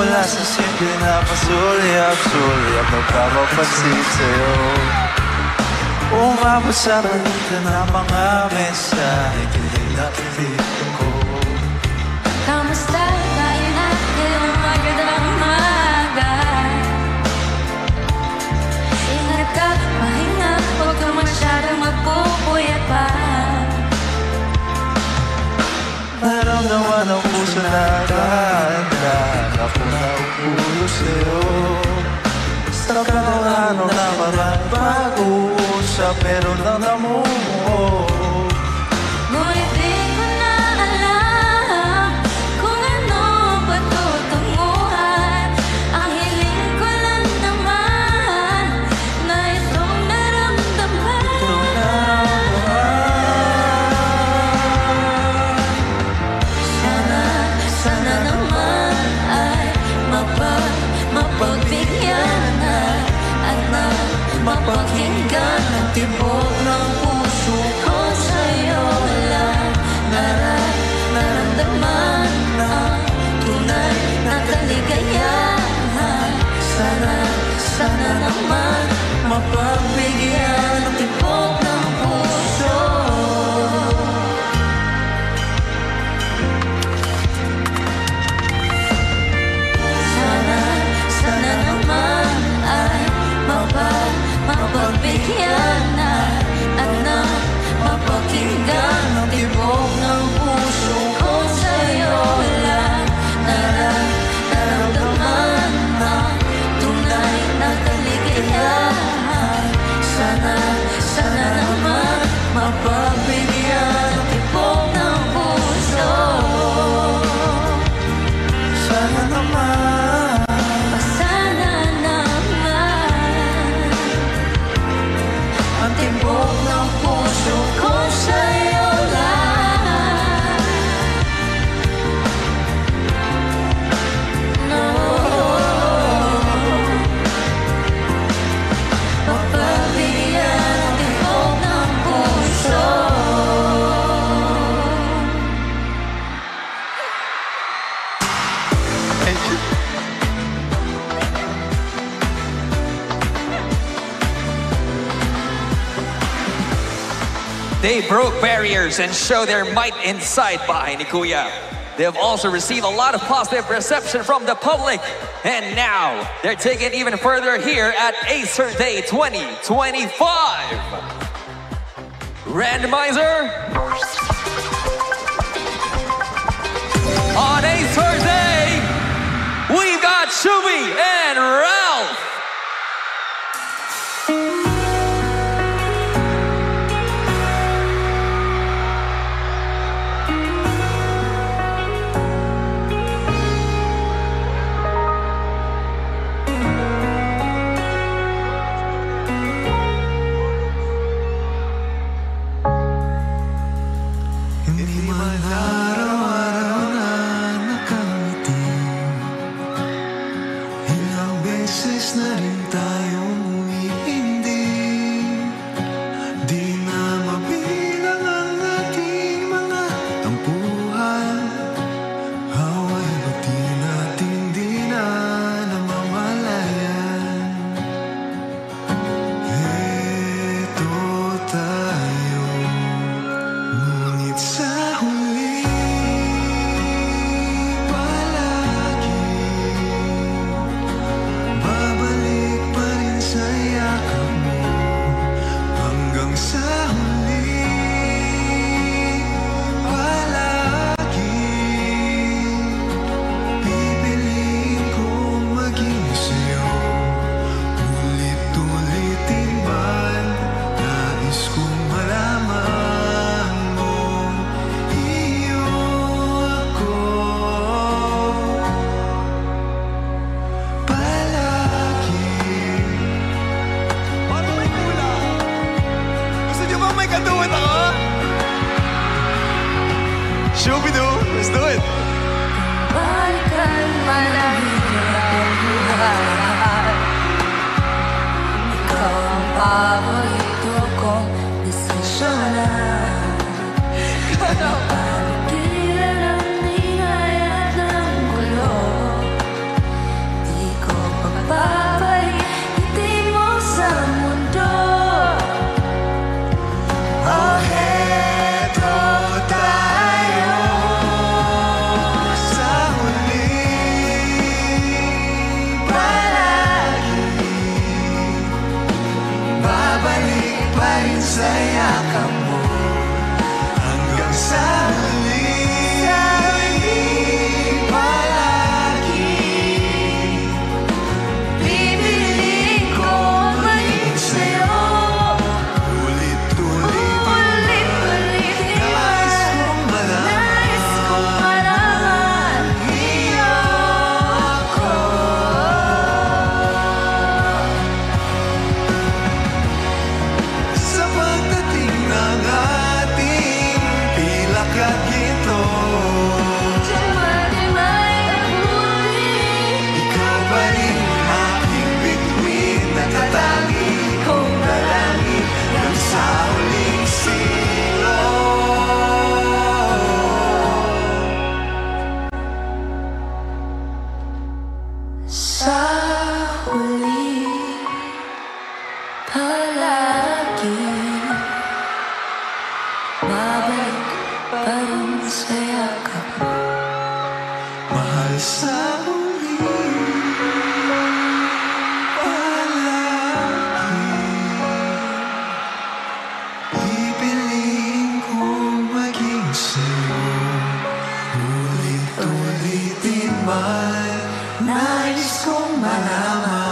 mula sa simple na pasulyap-sulyap magpapapansin sa'yo. Umabot sa balita ng mga mensahe, kilig na kilig ko. Kamusta tayo na ngayong magandang umaga? Ingat ka, pahinga, huwag ka masyadong magpupuyat pa. Naramdaman ang puso na ganda, ako na upulo sa'yo. Sa katotohanan na parang pag-uusap, pero nanamuo. Ngunit di ko na alam kung ano patutunguhan. Ang hiling ko lang naman na itong naramdaman. Sana naman ay mapagbigyan na at mapakinggan ang tibok ng puso ko sa'yo lang. Naramdaman ang tunay na kaligayahan. Sana naman mapagbigyan ang tibok ng puso. Sana naman ay mapagbigyan na at mapakinggan ang tibok ng puso ko sa'yo lang. Naramdaman ang tunay na kaligayahan. Sana naman mapagbigyan ang tibok ng puso. Sana naman, Sana naman ang tibok ng puso ko sa'yo lang. No. Mapagbigyan ang tibok ng puso. They broke barriers and show their might inside bahay ni Kuya. They have also received a lot of positive reception from the public. And now, they're taking it even further here at Acer Day 2025. Randomizer. On Acer Day, we've got Shubi and Ralph. hindi man araw-araw na nakangiti. Ilang beses na rin tayong umihindi. Di na mabilang ang ating mga tampuhan. Away bati natin di na namamalayan. Eto tayo, ngunit sa huli palagi babalik pa rin sa yakap mo. Hanggang sa huli palagi pipiliin kong maging sa'yo. Ulit-ulitin man, nais kong malaman mo, iyo ako palagi. Paano may kulang? Gusto niyo ba may katuwat ako? Shooby-doo, let's do it! Balikan man ang hirap ng buhay. Ikaw ang paborito kong desisyonan. Paligiran ang ingay at ng gulo. Nais kong malaman